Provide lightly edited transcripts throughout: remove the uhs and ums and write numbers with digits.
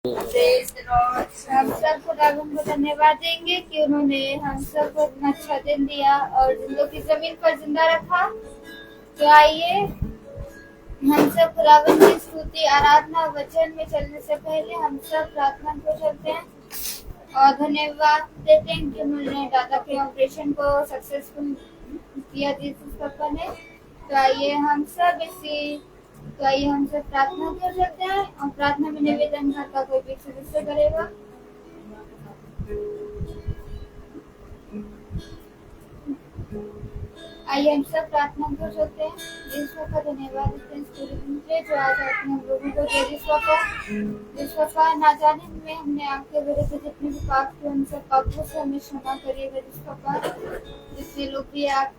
हम सब खुदावन को धन्यवाद देंगे कि उन्होंने हम सबको इतना अच्छा दिन दिया और जिंदों की जमीन पर जिंदा रखा। तो आइए हम सब खुदावन की स्तुति आराधना वचन में चलने से पहले हम सब प्रार्थना को चलते हैं और धन्यवाद देते हैं कि उन्होंने दादा के ऑपरेशन को सक्सेसफुल किया जीसस पापा ने। तो आइए हम सब प्रार्थना कर सकते हैं और प्रार्थना में निवेदन करता कोई भी सदस्य करेगा। आइए हम सब प्रार्थना कर सकते हैं। ईश्वर का धन्यवाद देते हैं इस पूरे दिन के जो आज आपने हम लोगों को दिया। ईश्वर ना जाने में हमने आपके विरुद्ध जितने भी पाप किए उन सब पापों से हमें क्षमा करिएगा जिससे लोग भी आप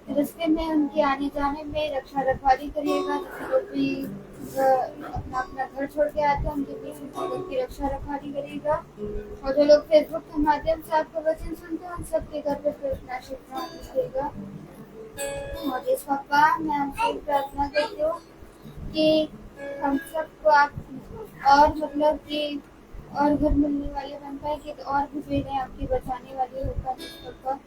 रास्ते में उनके आने जाने में रक्षा रखवाली करिएगा। जिससे लोग भी अपना अपना घर छोड़ के आते हैं उनके बीच की रक्षा रखवाली करिएगा। और जो लोग फेसबुक के माध्यम से आपका वचन सुनते हैं उन सबके घर पे प्रार्थना शिक्षा दीजिएगा। और इस पापा मैं आपसे प्रार्थना करती हूँ कि हम सबको आप और मतलब कि और घर मिलने वाले बन पाए कि और भी बेटे आपकी बचाने वाली होगा इस पापा।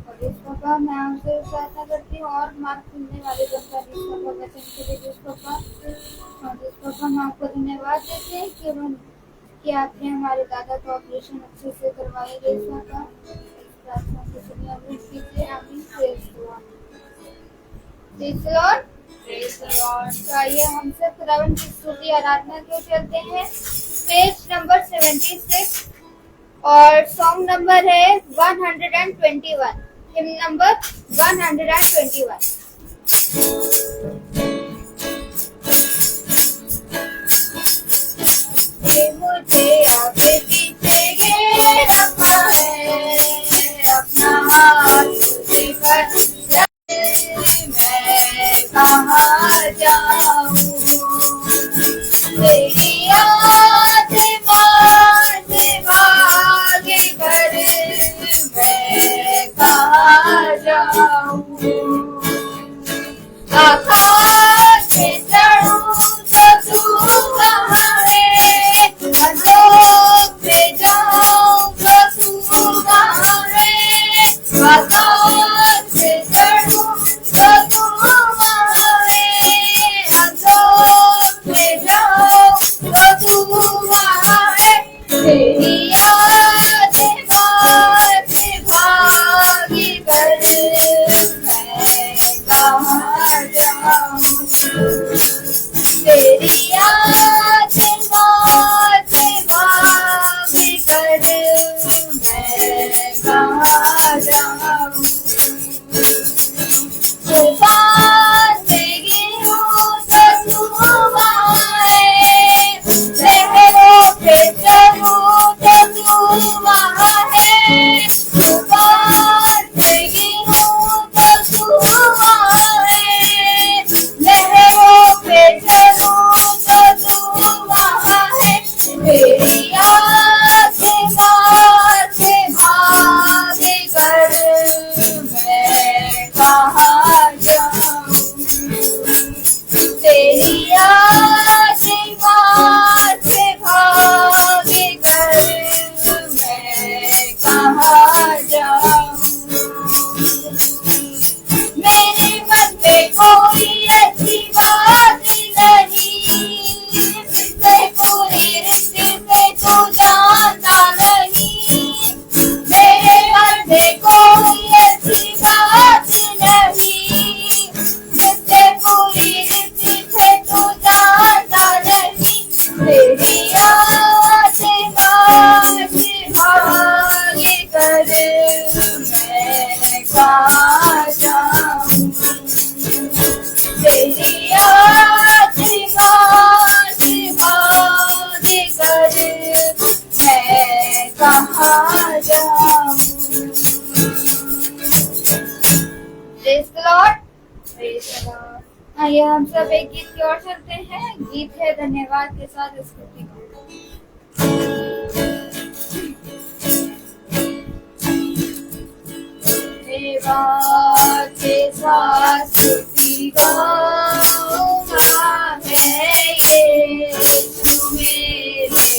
और इस पापा मैं आपसे प्रार्थना करती हूँ और मार्ग खुलने वाले बन पाए इस पापा वचन के लिए इस पापा। और इस पापा हम आपको धन्यवाद देते हैं कि आपने हमारे दादा का ऑपरेशन अच्छे से करवाया इस पापा। इस प्रार्थना से सुनिए अभी कीजिए आमीन। Praise the lord. तो आइए हम सब खुदावन की स्तुति आराधना के चलते हैं। पेज नंबर 76 और सॉन्ग नंबर है 121। Him number 121। मुझे आपके पीछे ये रखा है अपना हाथ मुझे पर मैं कहाँ जाऊँ तेरी याद से भागे कर मैं कहाँ जाऊँ। आकाश में चढ़ूँ तो तू कहाँ है अधों में जाऊँ तो तू कहाँ है। आकाश में चढ़ूँ तो तू कहाँ है अधों में जाऊँ तो तू कहाँ है। तेरी याद से भागी कर मैं कहाँ जाऊँ। तेरी याद से भागी कर मैं कहाँ जाऊँ। तूफान में गिरूँ तो तू वहाँ है लहरों पे चलूँ तो तू वहाँ है। तूफान में गिरूँ तो तू वहाँ है लहरों पे चलूँ तो तू वहाँ है। तेरी याद से भागे कर मैं कहाँ जाऊँ। तेरी याद से भागे कर मैं कहाँ जाऊँ। मेरे मन में कोई ऐसी बात नहीं जिससे पूरी रिश्ते से तू जानता नहीं। मेरे मन में कोई ऐसी बात नहीं जिससे पूरी रिश्ते से तू जानता नहीं। तेरी याद से भागे कर मैं कहाँ जाऊँ। तेरी याद से भागे कर मैं कहाँ जाऊँ। Praise the Lord. Praise the Lord. आइए हम सब एक गीत की ओर चलते हैं। गीत है धन्यवाद के साथ स्तुति का। धन्यवाद के साथ स्तुति गाऊंगा मैं यीशु मेरे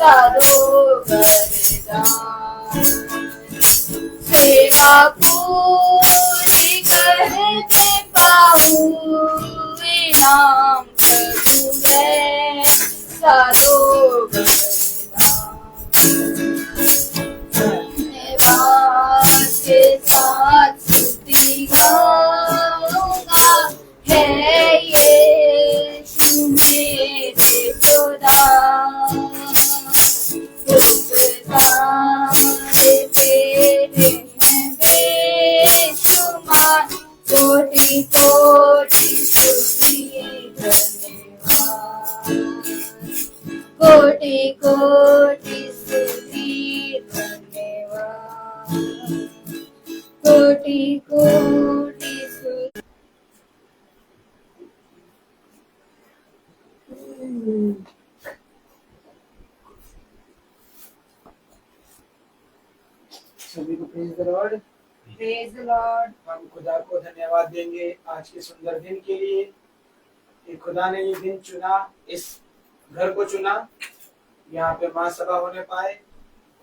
सारो वरदान। सेवा पूरी करते पाऊं इनाम प्रभु है सारो वरदान। धन्यवाद के साथ स्तुति गाऊंगा है यीशु मेरे खुदा। उपकार तेरे हैं बेशुमार, कोटि कोटि स्तुति धन्यवाद। कोटि कोटि स्तुति धन्यवाद। कोटि कोटि स्तुति। सभी को praise the lord. Praise the Lord. हम खुदा को धन्यवाद देंगे आज के सुंदर दिन के लिए कि खुदा ने ये दिन चुना, इस घर को चुना, यहाँ पे महासभा होने पाए।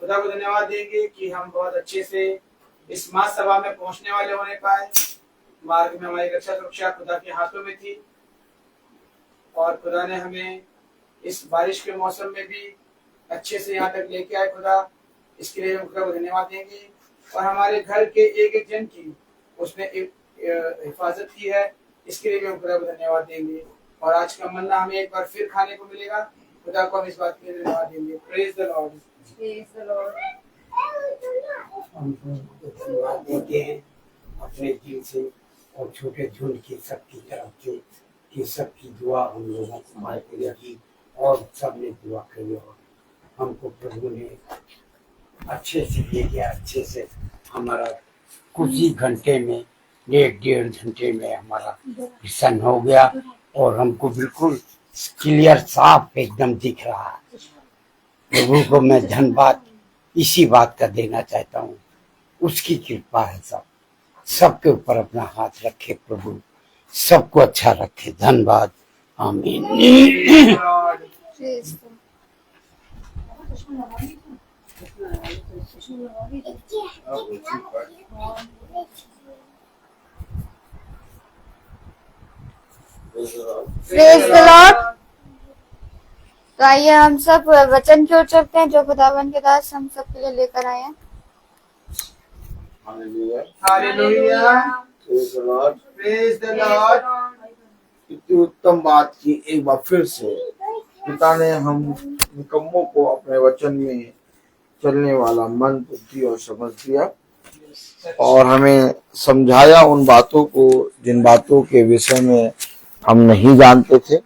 खुदा को धन्यवाद देंगे कि हम बहुत अच्छे से इस महासभा में पहुंचने वाले होने पाए। मार्ग में हमारी रक्षा सुरक्षा खुदा के हाथों में थी और खुदा ने हमें इस बारिश के मौसम में भी अच्छे से यहाँ तक लेके आए। खुदा इसके लिए हम खुदा को धन्यवाद देंगे और हमारे घर के एक एक जन की उसने हिफाजत की है, इसके लिए भी हम खुदा को धन्यवाद देंगे। और आज का मन्ना हमें एक बार फिर खाने को मिलेगा, खुदा को हम इस बात के लिए धन्यवाद देंगे। Praise the lord. Praise the Lord. हम धन्यवाद देते हैं अपने दिल से और छोटे झुंड की सबकी तरफ से कि सबकी दुआ हम लोगों को मालूम रखी और सबने दुआ करी और हमको प्रभु ने अच्छे से ले गया। अच्छे से हमारा कुछ ही घंटे में, 1-1.5 घंटे में हमारा मिशन हो गया और हमको बिल्कुल क्लियर साफ एकदम दिख रहा है। प्रभु को मैं धन्यवाद इसी बात का देना चाहता हूँ, उसकी कृपा है। सबके ऊपर अपना हाथ रखे प्रभु, सबको अच्छा रखे। धन्यवाद। आमीन। Praise the lord. तो आइए हम सब वचन की ओर चलते हैं जो खुदावन के दास हम सब के लिए लेकर आए हैं। Hallelujah. Hallelujah. Praise the lord. Praise the Lord. इतनी उत्तम बात की एक बार फिर से पिता ने हम निकम्मों को अपने वचन में चलने वाला मन, बुद्धि और समझ दिया और हमें समझाया उन बातों को जिन बातों के विषय में हम नहीं जानते थे,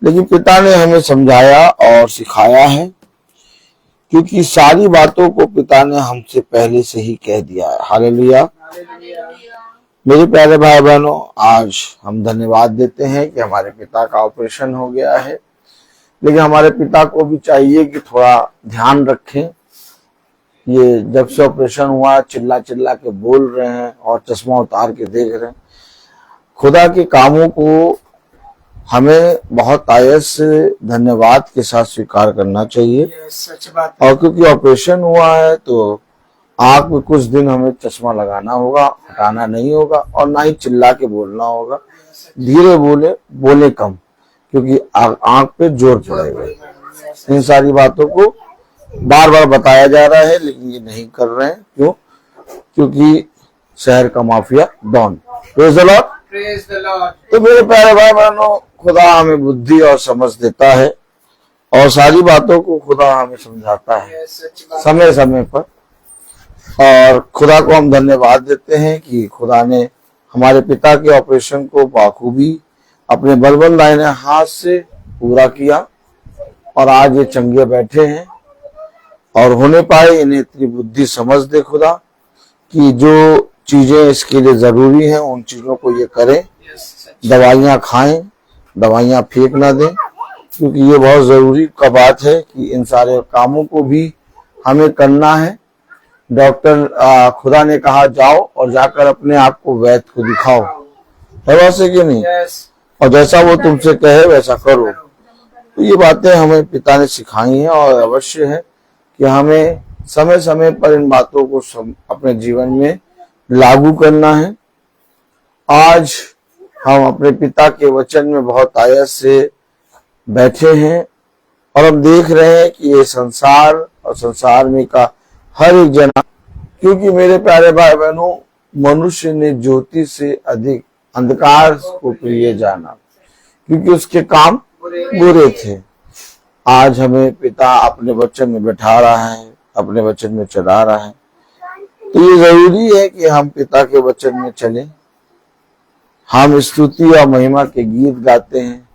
लेकिन पिता ने हमें समझाया और सिखाया है, क्योंकि सारी बातों को पिता ने हमसे पहले से ही कह दिया है। हालेलुया। मेरे प्यारे भाई बहनों, आज हम धन्यवाद देते हैं कि हमारे पिता का ऑपरेशन हो गया है, लेकिन हमारे पिता को भी चाहिए कि थोड़ा ध्यान रखें। ये जब से ऑपरेशन हुआ चिल्ला चिल्ला के बोल रहे हैं और चश्मा उतार के देख रहे हैं। खुदा के कामों को हमें बहुत आयत से धन्यवाद के साथ स्वीकार करना चाहिए। सच बात। और क्योंकि ऑपरेशन हुआ है तो आंख में कुछ दिन हमें चश्मा लगाना होगा, हटाना नहीं होगा और ना ही चिल्ला के बोलना होगा। धीरे बोले कम, क्योंकि आंख पे जोर पड़ेगा। इन सारी बातों को बार बार बताया जा रहा है, लेकिन ये नहीं कर रहे हैं। क्यों? क्योंकि शहर का mafia don. Praise the lord. Praise the lord. तो मेरे प्यारे भाई बहनों, खुदा हमें बुद्धि और समझ देता है और सारी बातों को खुदा हमें समझाता है समय समय पर। और खुदा को हम धन्यवाद देते हैं कि खुदा ने हमारे पिता के ऑपरेशन को बाखूबी अपने बलबल दाहिने हाथ से पूरा किया और आज ये चंगे बैठे हैं और होने पाए। इन्हें इतनी बुद्धि समझ दे खुदा कि जो चीजें इसके लिए जरूरी हैं उन चीजों को ये करें। दवाइयाँ खाएं, दवाइयाँ फेंक ना दें, क्योंकि ये बहुत जरूरी का बात है कि इन सारे कामों को भी हमें करना है। डॉक्टर खुदा ने कहा जाओ और जाकर अपने आप को वैद्य को दिखाओ, है वैसे कि नहीं? और जैसा वो तुमसे कहे वैसा करो। तो ये बातें हमें पिता ने सिखाई हैं और अवश्य है कि हमें समय समय पर इन बातों को अपने जीवन में लागू करना है। आज हम अपने पिता के वचन में बहुत आयत से बैठे हैं और हम देख रहे हैं कि ये संसार और संसार में का हर एक जना, क्योंकि मेरे प्यारे भाई बहनों, मनुष्य ने ज्योति से अधिक अंधकार को प्रिय जाना, क्योंकि उसके काम बुरे थे। आज हमें पिता अपने वचन में बैठा रहा है, अपने वचन में चला रहा है, तो ये जरूरी है कि हम पिता के वचन में चलें। हम स्तुति और महिमा के गीत गाते हैं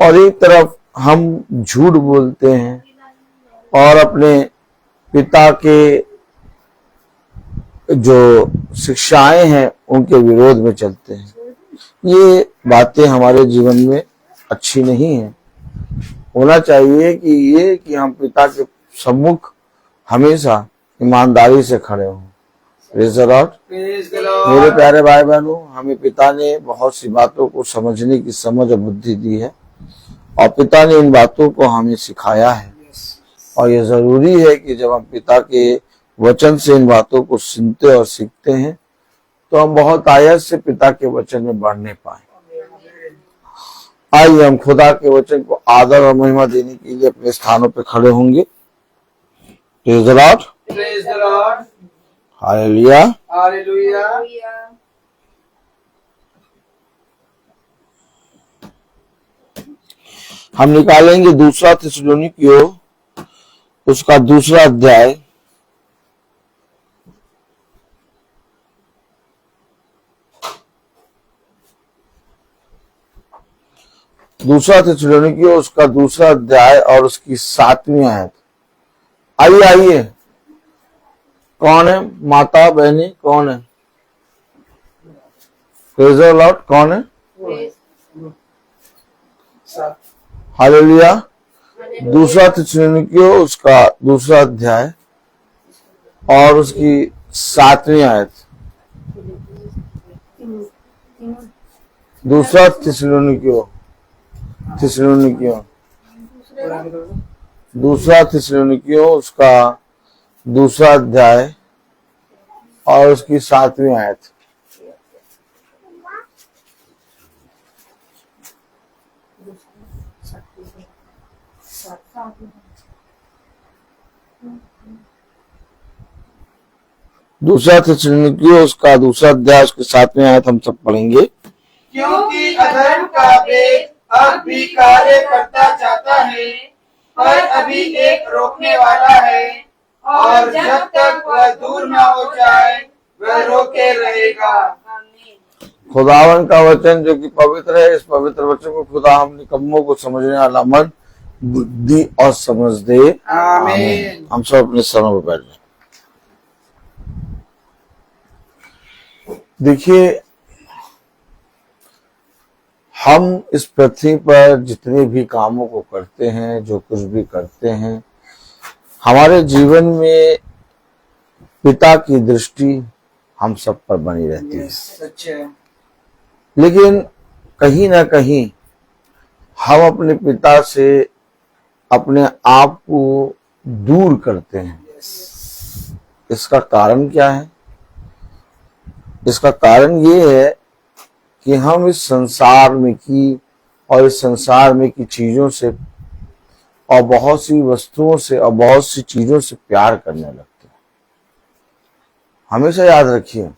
और एक तरफ हम झूठ बोलते हैं और अपने पिता के जो शिक्षाएं हैं उनके विरोध में चलते हैं। ये बातें हमारे जीवन में अच्छी नहीं है। होना चाहिए कि हम पिता के सम्मुख हमेशा ईमानदारी से खड़े हों। Praise the Lord. मेरे प्यारे भाई बहनों, हमें पिता ने बहुत सी बातों को समझने की समझ और बुद्धि दी है और पिता ने इन बातों को हमें सिखाया है। और ये जरूरी है कि जब हम पिता के वचन से इन बातों को सुनते और सीखते हैं तो हम बहुत आयत से पिता के वचन में बढ़ने पाए। आइए हम खुदा के वचन को आदर और महिमा देने के लिए अपने स्थानों पर खड़े होंगे। Praise the Lord. Praise the Lord. Hallelujah. Hallelujah. हम निकालेंगे दूसरा थिस्सलुनीकियों उसका दूसरा अध्याय दूसरा थिस्सलुनीकियों उसका दूसरा अध्याय और उसकी 7वीं आयत। आइए आइए, कौन है माता बहनी, कौन है? Praise the Lord. कौन है? हालेलुया। दूसरा थिस्सलुनीकियों उसका दूसरा अध्याय और उसकी 7वीं आयत। दूसरा थिस्सलुनीकियों दूसरा थिस्सलुनीकियों उसका दूसरा अध्याय और उसकी 7वीं आयत। दूसरा थिस्सलुनीकियों उसका दूसरा अध्याय उसकी 7वीं आयत हम सब पढ़ेंगे। क्योंकि अधर्म का भेद अब भी कार्य करता जाता है, पर अभी एक रोकने वाला है, और जब तक वह दूर न हो जाए वह रोके रहेगा। खुदावन का वचन जो कि पवित्र है, इस पवित्र वचन को खुदा हम निकम्मों को समझने वाला मन, बुद्धि और समझ दे। आमीन। हम सब अपने स्थानों पर बैठ जाए। देखिए, हम इस पृथ्वी पर जितने भी कामों को करते हैं, जो कुछ भी करते हैं, हमारे जीवन में पिता की दृष्टि हम सब पर बनी रहती है। सच है। लेकिन कहीं ना कहीं हम अपने पिता से अपने आप को दूर करते हैं। इसका कारण क्या है? इसका कारण ये है कि हम इस संसार में की और इस संसार में की चीजों से और बहुत सी वस्तुओं से और बहुत सी चीजों से प्यार करने लगते हैं। हमेशा याद रखिए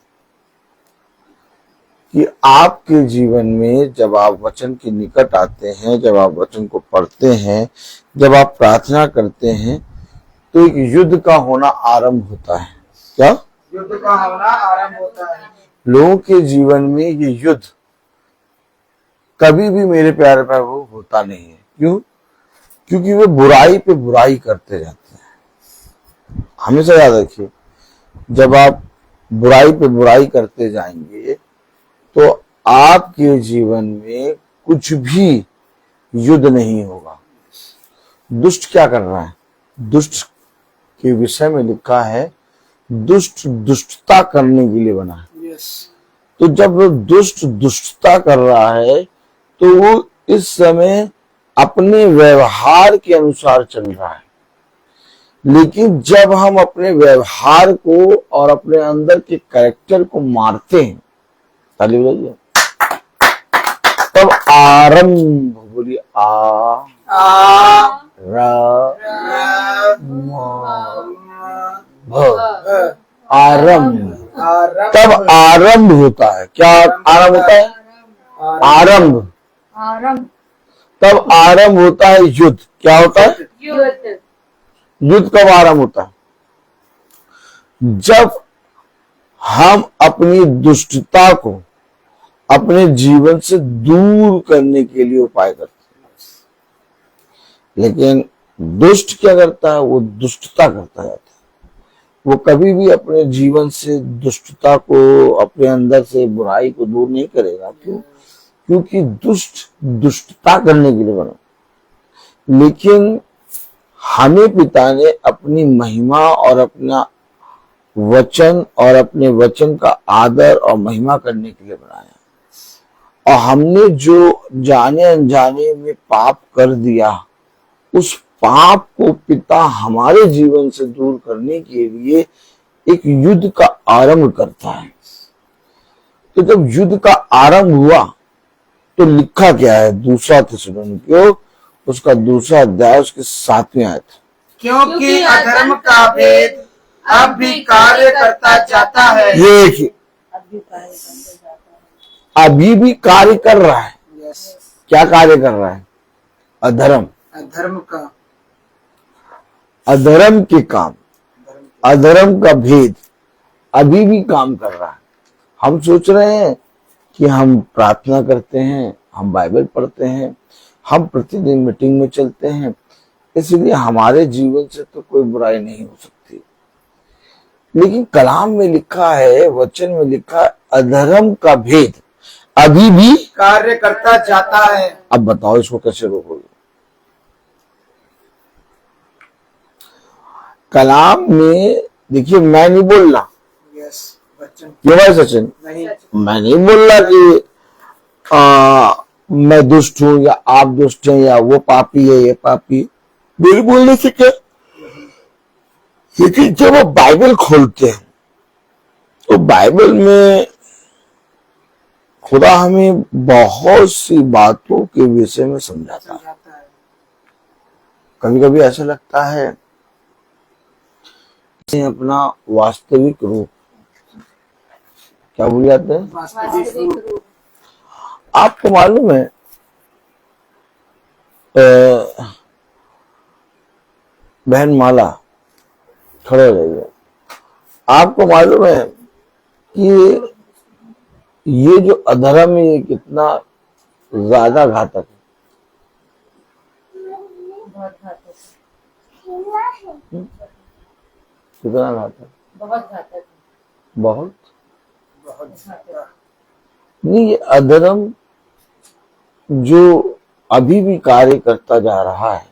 कि आपके जीवन में जब आप वचन के निकट आते हैं, जब आप वचन को पढ़ते हैं, जब आप प्रार्थना करते हैं, तो एक युद्ध का होना आरंभ होता है। क्या? युद्ध का होना आरंभ होता है। लोगों के जीवन में ये युद्ध कभी भी, मेरे प्यारे भाई, वो होता नहीं है। क्यों? क्योंकि वे बुराई पे बुराई करते जाते हैं। हमेशा याद रखिए, जब आप बुराई पे बुराई करते जाएंगे तो आपके जीवन में कुछ भी युद्ध नहीं होगा। दुष्ट क्या कर रहा है? दुष्ट के विषय में लिखा है, दुष्ट दुष्टता करने के लिए बना है। तो जब वो दुष्ट दुष्टता कर रहा है तो वो इस समय अपने व्यवहार के अनुसार चल रहा है, लेकिन जब हम अपने व्यवहार को और अपने अंदर के कैरेक्टर को मारते हैं, ताली बजाइए, तब आरंभ, बोलिए आरंभ, तब आरंभ होता है। क्या आरंभ होता है? आरंभ। आरंभ। तब आरंभ होता है युद्ध। क्या होता है? युद्ध। युद्ध कब आरंभ होता है? जब हम अपनी दुष्टता को अपने जीवन से दूर करने के लिए उपाय करते हैं। लेकिन दुष्ट क्या करता है? वो दुष्टता करता जाता है। वो कभी भी अपने जीवन से दुष्टता को, अपने अंदर से बुराई को दूर नहीं करेगा। क्यों? क्योंकि दुष्ट दुष्टता करने के लिए बना। लेकिन हमें पिता ने अपनी महिमा और अपना वचन और अपने वचन का आदर और महिमा करने के लिए बनाया। और हमने जो जाने अनजाने में पाप कर दिया, उस पाप को पिता हमारे जीवन से दूर करने के लिए एक युद्ध का आरंभ करता है। तो जब युद्ध का आरंभ हुआ तो लिखा क्या है? दूसरा थिस्सलुनीकियों उसका दूसरा अध्याय उसके 7वें आयत। क्योंकि अधर्म का भेद अब भी कार्य करता जाता है। ये देखिए, अभी भी कार्य कर रहा है। क्या कार्य कर रहा है? अधर्म। अधर्म का, अधर्म के काम, अधर्म का भेद अभी भी काम कर रहा है। हम सोच रहे हैं कि हम प्रार्थना करते हैं, हम बाइबल पढ़ते हैं, हम प्रतिदिन मीटिंग में चलते हैं, इसलिए हमारे जीवन से तो कोई बुराई नहीं हो सकती। लेकिन कलाम में लिखा है, वचन में लिखा है, अधर्म का भेद अभी भी कार्य करता जाता है। अब बताओ इसको कैसे रोकोगे? कलाम में देखिए, मैं नहीं बोल रहा, ये भाई सचिन, नहीं, मैं नहीं बोल रहा कि मैं दुष्ट हूं या आप दुष्ट हैं या वो पापी है ये पापी, मेरे बोलने से क्या। लेकिन जब वो बाइबल खोलते हैं तो बाइबल में खुदा हमें बहुत सी बातों के विषय में समझाता है। कभी कभी ऐसा लगता है अपना वास्तविक रूप, क्या भूल जाते हैं? वास्तविक रूप। आपको मालूम है, बहन माला खड़े हो जाइए। आपको मालूम है कि ये जो अधर्म है ये कितना ज्यादा घातक है? बहुत घातक। कितना घातक? बहुत घातक। बहुत घातक। नहीं, ये अधर्म जो अभी भी कार्य करता जा रहा है,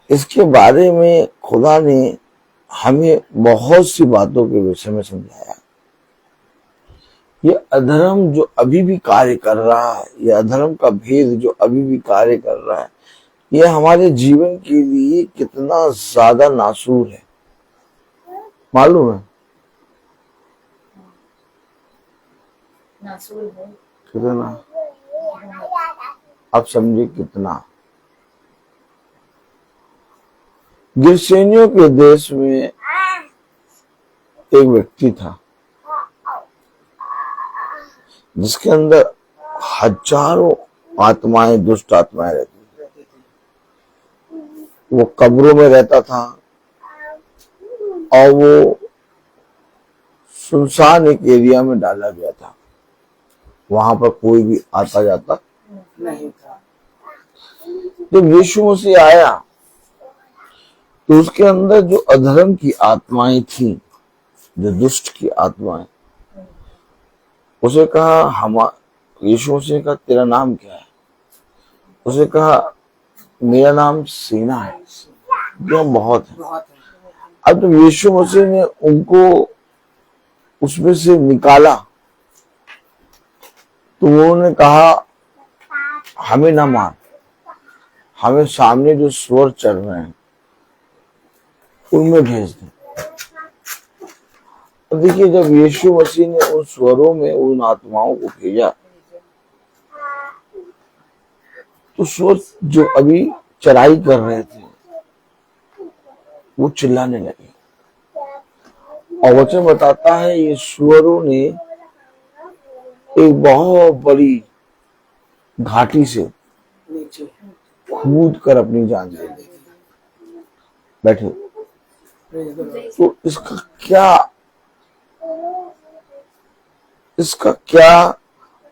इसके बारे में खुदा ने हमें बहुत सी बातों के विषय में समझाया। ये अधर्म जो अभी भी कार्य कर रहा है, ये अधर्म का भेद जो अभी भी कार्य कर रहा है, ये हमारे जीवन के लिए कितना ज्यादा नासूर है, मालूम है? नासूर है। कितना? अब समझिए कितना। गिरसेनियों के देश में एक व्यक्ति था जिसके अंदर हजारों आत्माएं, दुष्ट आत्माएं रहती थी। वो कब्रों में रहता था और वो सुनसान एक एरिया में डाला गया था। वहां पर कोई भी आता जाता नहीं था। जब यीशु मसीह आया तो उसके अंदर जो अधर्म की आत्माएं थी, जो दुष्ट की आत्माएं, उसे कहा, यीशु मसीह का तेरा नाम क्या है? उसे कहा मेरा नाम सीना है, जो बहुत है। अब जब यीशु मसीह ने उनको उसमें से निकाला तो उन्होंने कहा हमें ना मार, हमें सामने जो स्वर चल रहे हैं उनमें भेज दे। अब देखिए, जब यीशु मसीह ने उन स्वरों में उन आत्माओं को भेजा तो स्वर जो अभी चराई कर रहे थे वो चिल्लाने लगे, और वचन बताता है ये स्वरों ने एक बहुत बड़ी घाटी से नीचे कूद कर अपनी जान दे दी। बैठे। तो इसका क्या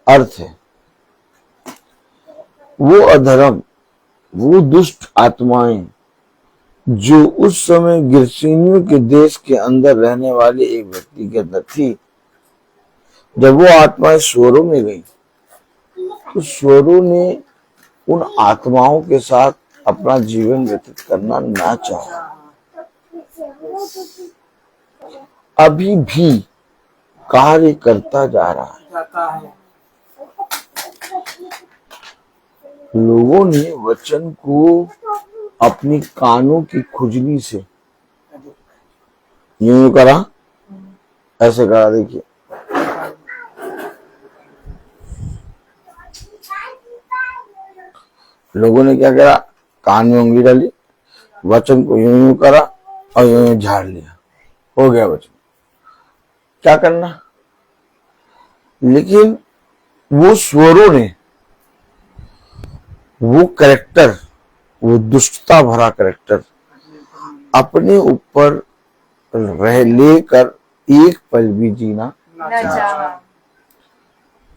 अर्थ है? वो अधर्म, वो दुष्ट आत्माएं जो उस समय गिरसीनियों के देश के अंदर रहने वाले एक व्यक्ति के अंदर थी, जब वो आत्माएं स्वरों में गई तो स्वरों ने उन आत्माओं के साथ अपना जीवन व्यतीत करना ना चाहा। अभी भी कार्य करता जा रहा है। जाता है। लोगों ने वचन को अपनी कानों की खुजली से यूं करा, ऐसे करा। देखिए, लोगों ने क्या करा, कान में उंगली डाली, वचन को यूं यूं करा और यूं यूं झाड़ लिया, हो गया वचन। क्या करना? लेकिन वो स्वरों ने वो कैरेक्टर, वो दुष्टता भरा कैरेक्टर अपने ऊपर रह लेकर एक पल भी जीना ना चाहा।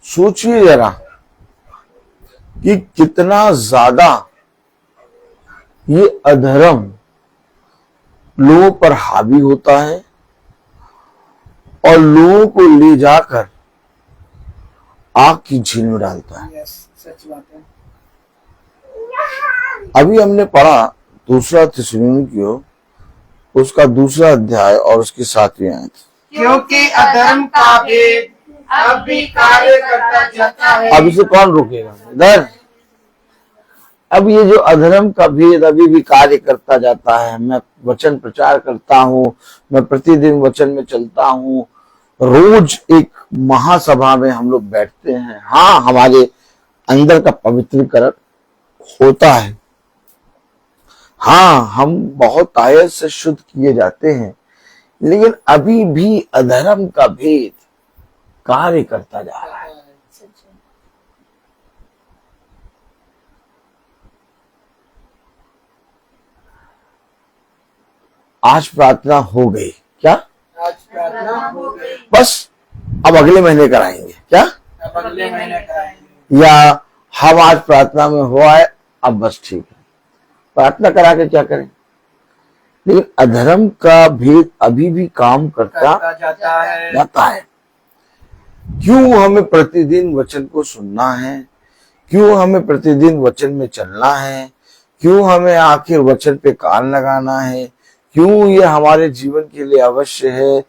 सोचिए जरा कि कितना ज्यादा ये अधर्म लोगों पर हावी होता है और लोगों को ले जाकर आग की झील में डालता है। यस, सच बात है। अभी हमने पढ़ा दूसरा थिस्सलुनीकियों उसका दूसरा अध्याय और उसकी 7वीं आयत। क्योंकि अधर्म का भेद अब भी कार्य करता जाता है। अब इसे कौन रोकेगा? इधर। अब ये जो अधर्म का भेद अभी भी कार्य करता जाता है। मैं वचन प्रचार करता हूँ, मैं प्रतिदिन वचन में चलता हूँ, रोज एक महासभा में हम लोग बैठते हैं। हाँ, हमारे अंदर का पवित्रीकरण होता है, हाँ, हम बहुत आयत से शुद्ध किए जाते हैं, लेकिन अभी भी अधर्म का भेद कार्य करता जा रहा है। आज प्रार्थना हो गई क्या? आज प्रार्थना हो गई। बस अब अगले महीने कराएंगे क्या? अब अगले महीने कराएंगे। या हम आज प्रार्थना में हो आए, अब बस ठीक है, प्रार्थना करा के क्या करें? लेकिन अधर्म का भेद अभी भी काम करता जाता है। क्यों हमें प्रतिदिन वचन को सुनना है? क्यों हमें प्रतिदिन वचन में चलना है? क्यों हमें आखिर वचन पे कान लगाना है? क्यों ये हमारे जीवन के लिए अवश्य है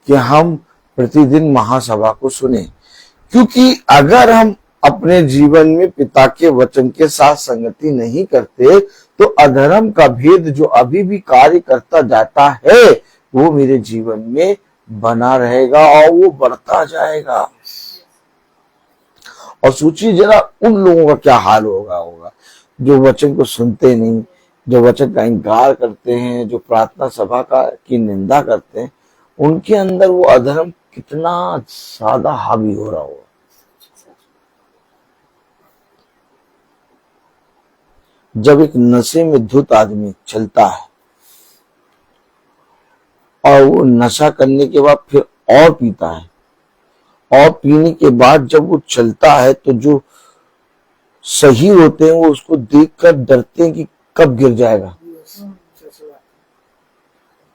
कि हम प्रतिदिन महासभा को सुने? क्योंकि अगर हम अपने जीवन में पिता के वचन के साथ संगति नहीं करते तो अधर्म का भेद जो अभी भी कार्य करता जाता है वो मेरे जीवन में बना रहेगा और वो बढ़ता जाएगा। और सोचिए जरा उन लोगों का क्या हाल होगा जो वचन को सुनते नहीं, जो वचन का इनकार करते हैं, जो प्रार्थना सभा की निंदा करते हैं, उनके अंदर वो अधर्म कितना ज्यादा हावी हो रहा होगा। जब एक नशे में धुत आदमी चलता है और वो नशा करने के बाद फिर और पीता है, और पीने के बाद जब वो चलता है तो जो सही होते हैं वो उसको देखकर डरते हैं कि कब गिर जाएगा।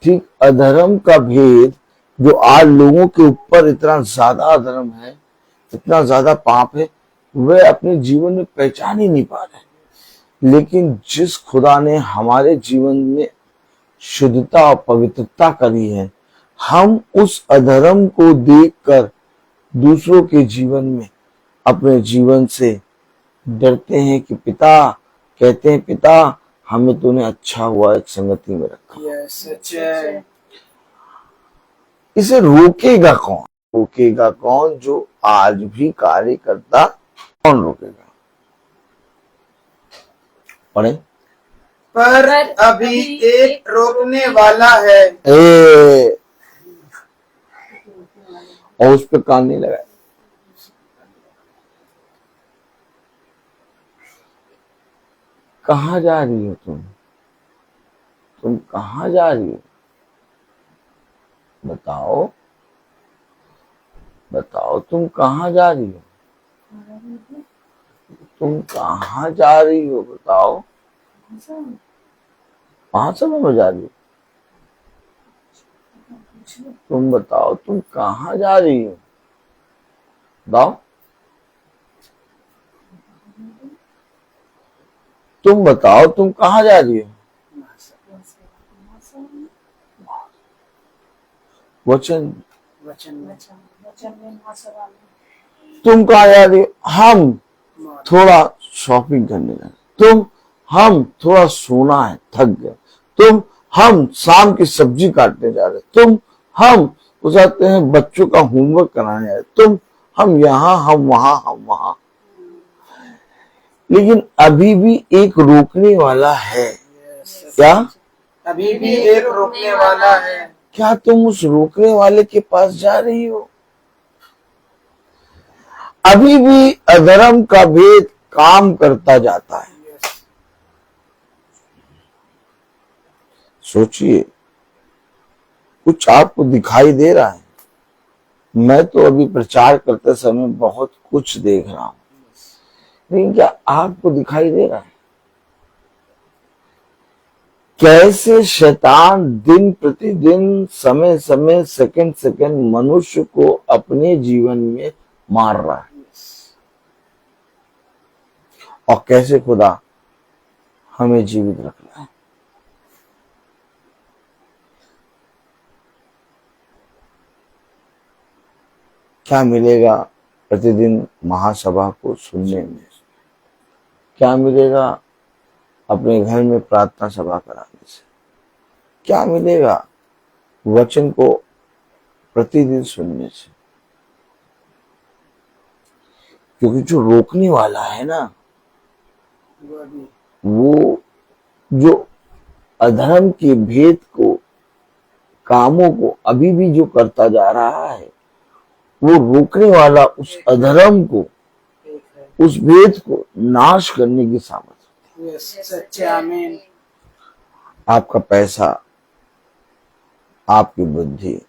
ठीक अधर्म का भेद जो आज लोगों के ऊपर इतना ज्यादा अधर्म है, इतना ज्यादा पाप है, वे अपने जीवन में पहचान ही नहीं पा रहे। लेकिन जिस खुदा ने हमारे जीवन में शुद्धता और पवित्रता करी है, हम उस अधर्म को देखकर दूसरों के जीवन में अपने जीवन से डरते हैं कि पिता, कहते हैं पिता हमें तूने अच्छा हुआ एक संगति में रखा। यस, सच है। इसे रोकेगा कौन? रोकेगा कौन? जो आज भी कार्य करता, कौन रोकेगा? पढ़े। पर अभी एक रोकने वाला है। और उस पर कान नहीं लगाए। कहाँ जा रही हो तुम? तुम कहाँ जा रही हो? बताओ, बताओ तुम कहाँ जा रही हो? तुम कहाँ जा रही हो? बताओ। महासभा में जा रही हो? तुम बताओ तुम कहाँ जा रही हो? बताओ। तुम बताओ तुम कहाँ जा रही हो? वचन तुम कहाँ जा रही हो? हम थोड़ा शॉपिंग करने जा रहे। हम थोड़ा सोना है, थक गए। हम शाम की सब्जी काटने जा रहे। हम जाते हैं बच्चों का होमवर्क कराने जा रहे। हम यहाँ, हम वहां। लेकिन अभी भी एक रोकने वाला है। क्या? अभी भी एक रोकने वाला है। क्या तुम उस रोकने वाले के पास जा रही हो? अभी भी अधर्म का भेद काम करता जाता है। सोचिए, कुछ आपको दिखाई दे रहा है? मैं तो अभी प्रचार करते समय बहुत कुछ देख रहा हूं, लेकिन क्या आपको दिखाई दे रहा है कैसे शैतान दिन प्रतिदिन, समय समय, सेकंड सेकंड मनुष्य को अपने जीवन में मार रहा है? और कैसे खुदा हमें जीवित रख रहा है? क्या मिलेगा प्रतिदिन महासभा को सुनने में? क्या मिलेगा अपने घर में प्रार्थना सभा कराने से? क्या मिलेगा वचन को प्रतिदिन सुनने से? क्योंकि जो रोकने वाला है ना, वो जो अधर्म के भेद को, कामों को अभी भी जो करता जा रहा है, वो रोकने वाला उस अधर्म को, उस भेद को नाश करने की सामर्थ्य। सच्चे आमीन। आपका पैसा, आपकी बुद्धि,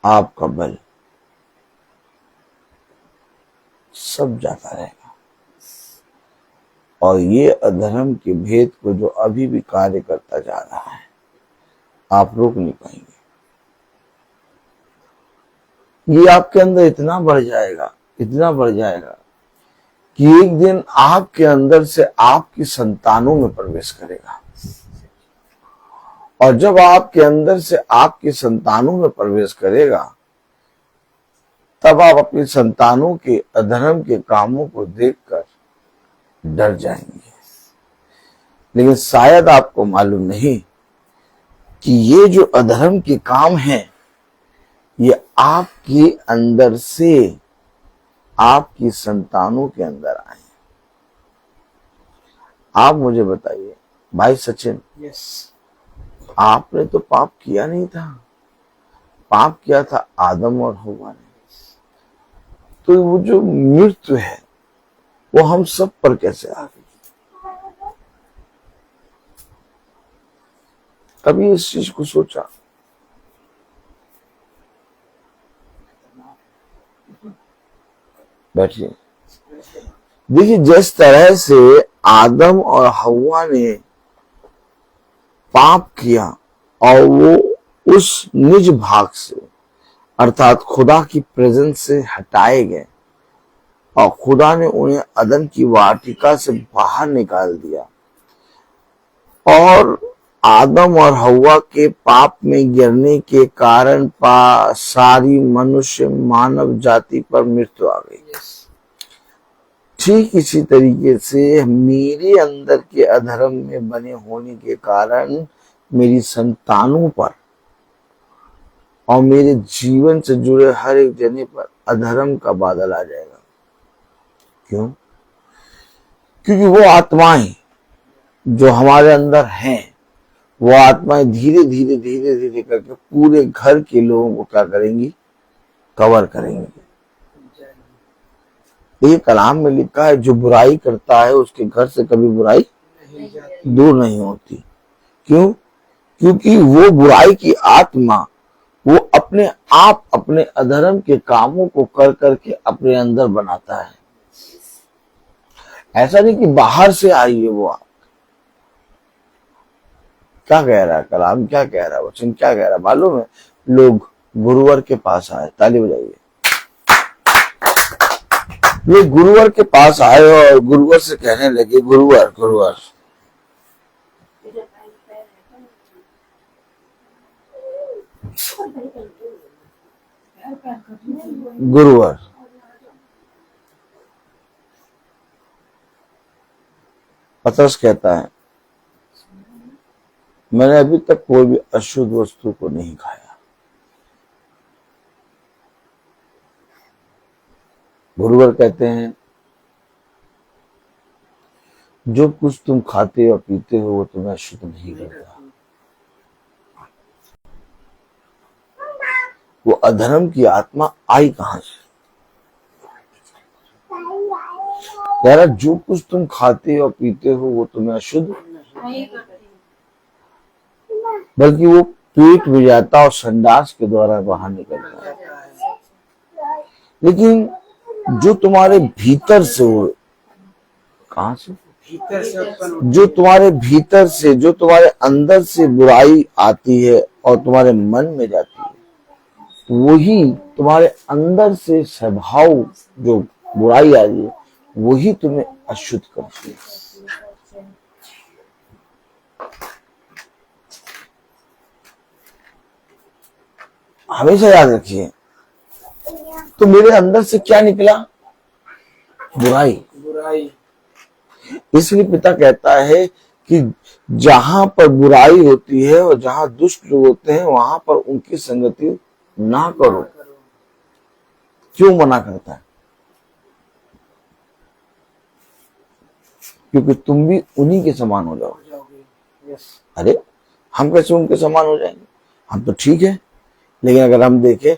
आपका बल सब जाता रहेगा, और ये अधर्म के भेद को जो अभी भी कार्य करता जा रहा है, आप रोक नहीं पाएंगे। ये आपके अंदर इतना बढ़ जाएगा, इतना बढ़ जाएगा कि एक दिन आपके अंदर से आपकी संतानों में प्रवेश करेगा। और जब आपके अंदर से आपकी संतानों में प्रवेश करेगा, तब आप अपनी संतानों के अधर्म के कामों को देखकर डर जाएंगे। लेकिन शायद आपको मालूम नहीं कि ये जो अधर्म के काम हैं, ये आपके अंदर से आपकी संतानों के अंदर आए। आप मुझे बताइए भाई सचिन, आपने तो पाप किया नहीं था, पाप किया था आदम और हव्वा ने। तो वो जो मृत्यु है वो हम सब पर कैसे आ गई? कभी इस चीज को सोचा? बैठिए। देखिए, जिस तरह से आदम और हव्वा ने पाप किया और वो उस निज भाग से, अर्थात खुदा की प्रेजेंस से हटाए गए, और खुदा ने उन्हें अदन की वाटिका से बाहर निकाल दिया, और आदम और हव्वा के पाप में गिरने के कारण सारी मनुष्य मानव जाति पर मृत्यु आ गई। ठीक इसी तरीके से मेरे अंदर के अधर्म में बने होने के कारण मेरी संतानों पर और मेरे जीवन से जुड़े हर एक जने पर अधर्म का बादल आ जाएगा। क्यों? क्योंकि वो आत्माएं जो हमारे अंदर हैं, वो आत्माएं धीरे धीरे धीरे धीरे करके पूरे घर के लोगों को क्या करेंगी? कवर करेंगी। ये कलाम में लिखा है, जो बुराई करता है उसके घर से कभी बुराई दूर नहीं होती। क्यों? क्योंकि वो बुराई की आत्मा वो अपने आप अपने अधर्म के कामों को कर करके अपने अंदर बनाता है। ऐसा नहीं कि बाहर से आई है वो। क्या कह रहा है कलाम, क्या कह रहा है वचन, क्या कह रहा है मालूम है? लोग गुरुवर के पास आए, ताली बजाइए। लोग गुरुवर के पास आए और गुरुवर से कहने लगे, गुरुवर गुरुवर गुरुवर पतरस कहता है, मैंने अभी तक कोई भी अशुद्ध वस्तु को नहीं खाया। गुरुवर कहते हैं, जो कुछ तुम खाते और पीते हो वो तुम्हें अशुद्ध नहीं करता। वो अधर्म की आत्मा आई कहां से? कह रहा, जो कुछ तुम खाते और पीते हो वो तुम्हें अशुद्ध नहीं करता, बल्कि वो पेट में जाता और संडास के द्वारा बाहर निकलता है। लेकिन जो तुम्हारे भीतर से, वो कहां से? भीतर से जो तुम्हारे भीतर से, जो तुम्हारे अंदर से बुराई आती है और तुम्हारे मन में जाती है, वही तुम्हारे अंदर से स्वभाव जो बुराई आ रही है वही तुम्हें अशुद्ध करती है। हमेशा याद रखिए। तो मेरे अंदर से क्या निकला? बुराई। बुराई। इसलिए पिता कहता है कि जहां पर बुराई होती है और जहां दुष्ट लोग होते हैं वहां पर उनकी संगति ना करो। क्यों मना करता है? क्योंकि तुम भी उन्हीं के समान हो जाओगे। अरे हम कैसे उनके समान हो जाएंगे? हम तो ठीक है, लेकिन अगर हम देखें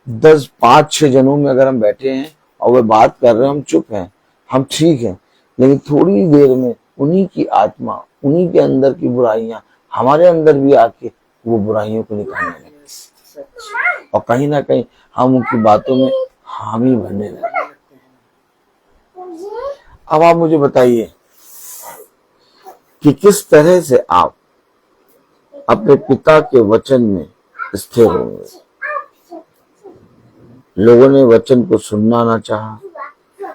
10, 5, 6 जनों में अगर हम बैठे हैं और वे बात कर रहे हैं, हम चुप हैं, हम ठीक हैं, लेकिन थोड़ी देर में उन्हीं की आत्मा, उन्हीं के अंदर की बुराइयां हमारे अंदर भी आके वो बुराइयों को निकालने लगे और कहीं ना कहीं हम उनकी बातों में हामी बनने लगे। अब आप मुझे बताइए कि किस तरह से आप अपने पिता के वचन में स्थिर होंगे। लोगों ने वचन को सुनना ना चाहा,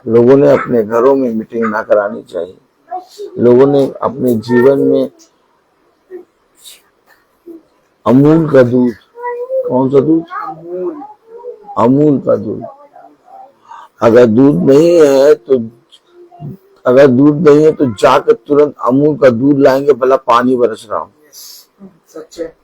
लोगों ने अपने घरों में मीटिंग ना करानी चाहिए, लोगों ने अपने जीवन में अमूल का दूध, कौन सा दूध? अमूल का दूध। अगर दूध नहीं है तो जाकर तुरंत अमूल का दूध लाएंगे, भला पानी बरस रहा हो। सच है।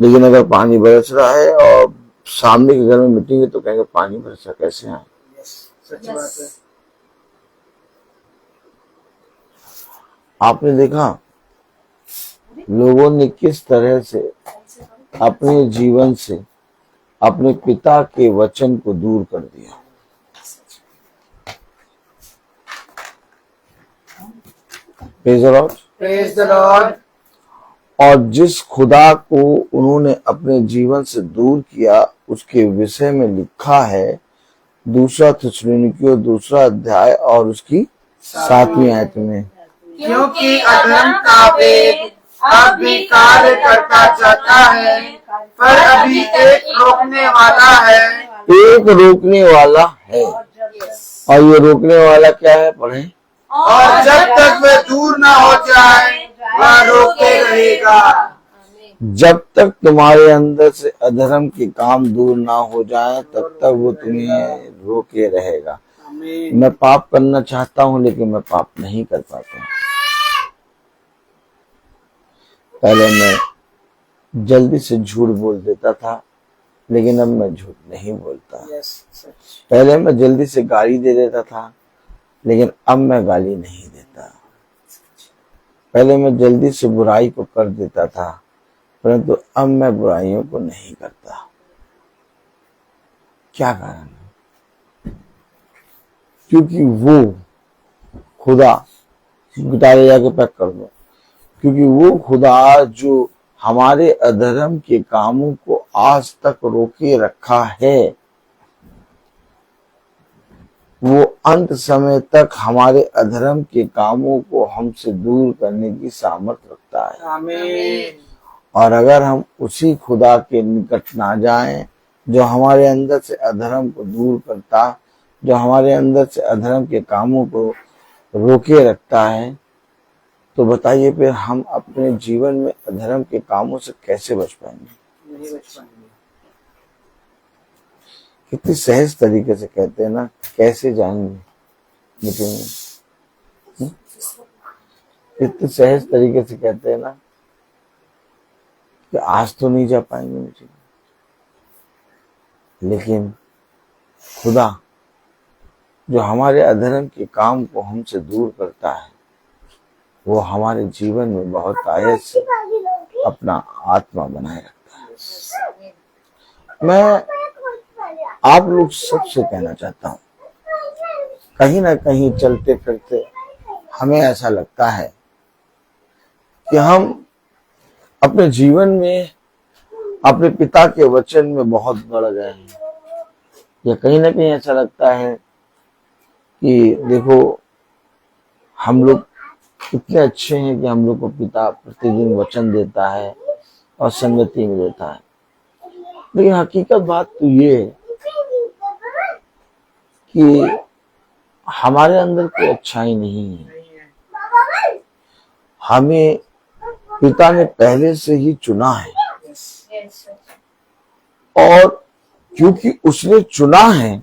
लेकिन अगर पानी बरस रहा है और सामने के घर में मीटिंग है तो कहेंगे पानी बरसा कैसे आए? सच बात है। आपने देखा लोगों ने किस तरह से अपने जीवन से अपने पिता के वचन को दूर कर दिया। Praise the Lord. Praise the Lord. और जिस खुदा को उन्होंने अपने जीवन से दूर किया उसके विषय में लिखा है 2 थिस्सलुनीकियों 2 अध्याय और उसकी 7वीं आयत में, क्योंकि अधर्म का वेग अब भी कार्य करता जाता है, पर अभी एक रोकने वाला है। एक रोकने वाला है। और ये रोकने वाला क्या है? पढ़ें। और जब तक वह दूर न हो जाए वह रोके रहेगा। जब तक तुम्हारे अंदर से अधर्म के काम दूर ना हो जाए तब तक वो तुम्हें रोके रहेगा। आमीन। मैं पाप करना चाहता हूँ लेकिन मैं पाप नहीं कर पाता हूँ। पहले मैं जल्दी से झूठ बोल देता था लेकिन अब मैं झूठ नहीं बोलता। यस, सच। पहले मैं जल्दी से गाली दे देता था लेकिन अब मैं गाली नहीं देता। पहले मैं जल्दी से बुराई को कर देता था परंतु अब मैं बुराइयों को नहीं करता। क्या कारण है? क्योंकि वो खुदा, गिटार जाके पैक कर दो, क्योंकि वो खुदा जो हमारे अधर्म के कामों को आज तक रोके रखा है वो अंत समय तक हमारे अधर्म के कामों को हमसे दूर करने की सामर्थ्य रखता है। आमीन। और अगर हम उसी खुदा के निकट ना जाएं जो हमारे अंदर से अधर्म को दूर करता, जो हमारे अंदर से अधर्म के कामों को रोके रखता है, तो बताइए फिर हम अपने जीवन में अधर्म के कामों से कैसे बच पाएंगे? नहीं बच पाएंगे। कितनी सहज तरीके से कहते हैं ना, कैसे जाएंगे बचेंगे। कितनी सहज तरीके से कहते हैं ना कि आज तो नहीं जा पाएंगे मुझे, लेकिन खुदा जो हमारे अधर्म के काम को हमसे दूर करता है वो हमारे जीवन में बहुत आयत से अपना आत्मा बनाए रखता है। मैं आप लोग सबसे कहना चाहता हूँ, कहीं ना कहीं चलते फिरते हमें ऐसा लगता है कि हम अपने जीवन में अपने पिता के वचन में बहुत बढ़ गए हैं, या कहीं ना कहीं ऐसा लगता है कि देखो हम लोग कितने अच्छे हैं कि हम लोग को पिता प्रतिदिन वचन देता है और संगति में देता है। लेकिन हकीकत बात तो ये है कि हमारे अंदर कोई अच्छाई नहीं है। हमें पिता ने पहले से ही चुना है और क्योंकि उसने चुना है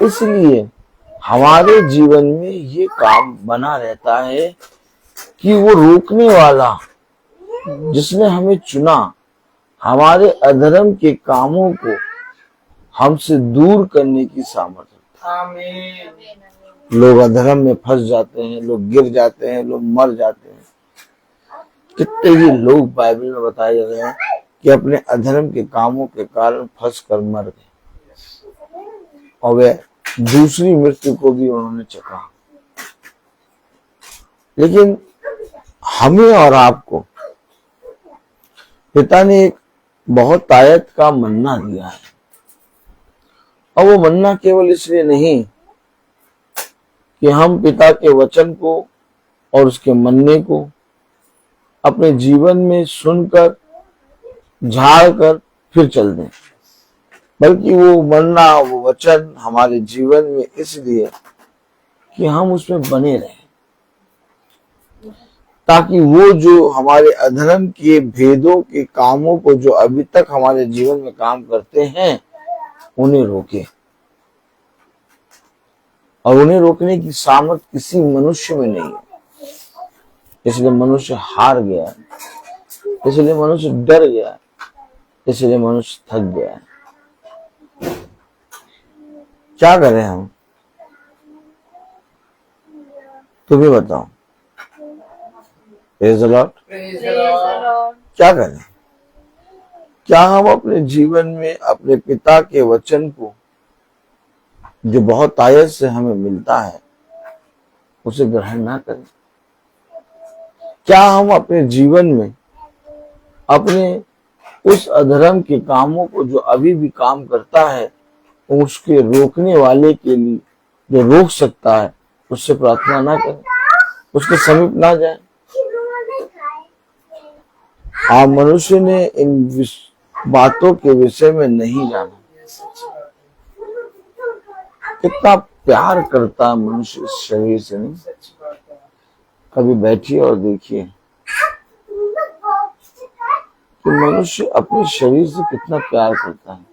इसलिए हमारे जीवन में ये काम बना रहता है कि वो रोकने वाला जिसने हमें चुना हमारे अधर्म के कामों को हमसे दूर करने की सामर्थ्य। आमीन। लोग अधर्म में फंस जाते हैं, लोग गिर जाते हैं, लोग मर जाते हैं। कितने ही लोग बाइबल में बताए जा रहे हैं कि अपने अधर्म के कामों के कारण फंस कर मर गए और वे दूसरी मृत्यु को भी उन्होंने चखा। लेकिन हमें और आपको पिता ने एक बहुत ताकत का मन्ना दिया है, और वो मन्ना केवल इसलिए नहीं कि हम पिता के वचन को और उसके मन्ने को अपने जीवन में सुनकर झाड़ कर फिर चल दें, बल्कि वो मन्ना वो वचन हमारे जीवन में इसलिए कि हम उसमें बने रहें, ताकि वो जो हमारे अधर्म के भेदों के कामों को जो अभी तक हमारे जीवन में काम करते हैं उन्हें रोके। और उन्हें रोकने की सामर्थ किसी मनुष्य में नहीं है, इसलिए मनुष्य हार गया, इसलिए मनुष्य डर गया, इसलिए मनुष्य थक गया। क्या करें हम? तुम्हें बताओ। Praise the Lord. क्या करें? क्या हम अपने जीवन में अपने पिता के वचन को जो बहुत आयत से हमें मिलता है उसे ग्रहण ना करें? क्या हम अपने जीवन में अपने उस अधर्म के कामों को जो अभी भी काम करता है उसके रोकने वाले के लिए जो रोक सकता है उससे प्रार्थना ना करें, उसके समीप ना जाए? आप मनुष्य ने इन बातों के विषय में नहीं जाना। कितना प्यार करता है मनुष्य इस शरीर से, नहीं? कभी बैठिए और देखिए कि मनुष्य अपने शरीर से कितना प्यार करता है,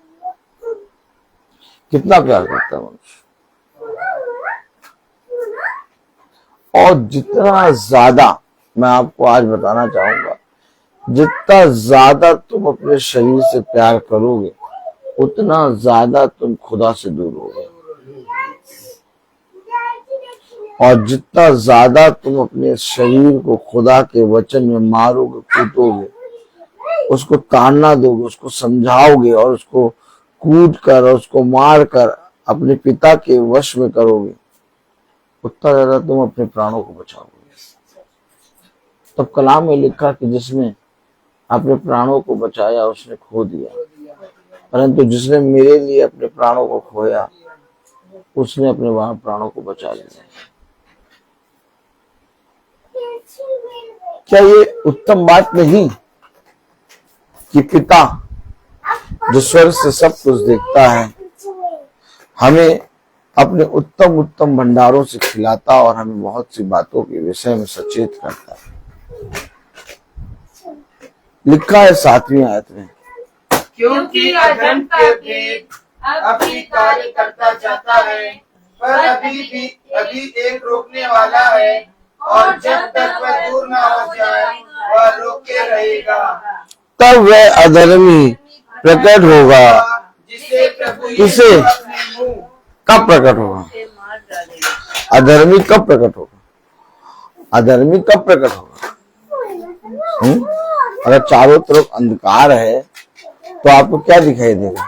कितना प्यार करता है मनुष्य। और जितना ज्यादा, मैं आपको आज बताना चाहूंगा, जितना ज्यादा तुम अपने शरीर से प्यार करोगे उतना ज्यादा तुम खुदा से दूर होगे। और जितना ज्यादा तुम अपने शरीर को खुदा के वचन में मारोगे, कूटोगे, उसको ताड़ना दोगे, उसको समझाओगे और उसको कूट कर और उसको मार कर अपने पिता के वश में करोगे, उतना ज्यादा तुम अपने प्राणों को बचाओगे। तब कलाम में लिखा कि जिसने अपने प्राणों को बचाया उसने खो दिया, परंतु जिसने मेरे लिए अपने प्राणों को खोया उसने अपने वहां प्राणों को बचा लिया। क्या ये उत्तम बात नहीं कि पिता जो स्वर्ग से सब कुछ देखता है हमें अपने उत्तम उत्तम भंडारों से खिलाता और हमें बहुत सी बातों के विषय में सचेत करता है। लिखा है 7वीं आयत में, क्योंकि अधर्म का भेद अभी कार्य करता जाता है, पर अभी एक रोकने वाला है, और जब तक वह दूर न हो जाए वह रोके रहेगा। तब वह अधर्मी प्रकट होगा, जिसे प्रभु किसे, यीशु अपने मुंह कब प्रकट होगा? अधर्मी कब प्रकट होगा? अधर्मी कब प्रकट होगा? अगर चारों तरफ अंधकार है तो आपको क्या दिखाई देगा?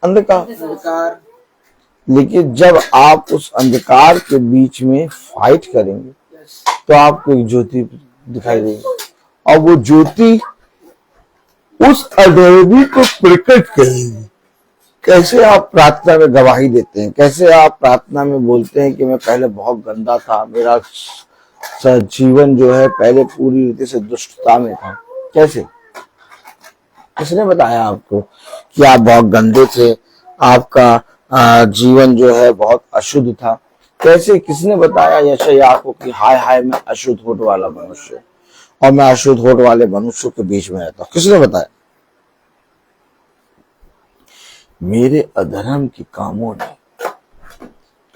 अंधकार। लेकिन जब आप उस अंधकार के बीच में फाइट करेंगे तो आपको एक ज्योति दिखाई देगी, और वो ज्योति उस अधर्मी को प्रकट करेगी। कैसे आप प्रार्थना में गवाही देते हैं, कैसे आप प्रार्थना में बोलते हैं कि मैं पहले बहुत गंदा था, मेरा जीवन जो है पहले पूरी रीति से दुष्टता में था। कैसे? किसने बताया आपको कि आप बहुत गंदे थे, आपका जीवन जो है बहुत अशुद्ध था? कैसे, किसने बताया यशायाह को कि हाय हाय मैं अशुद्ध होठ वाला मनुष्य और मैं अशुद्ध होठ वाले मनुष्यों के बीच में रहता हूं? किसने बताया? मेरे अधर्म के कामों ने,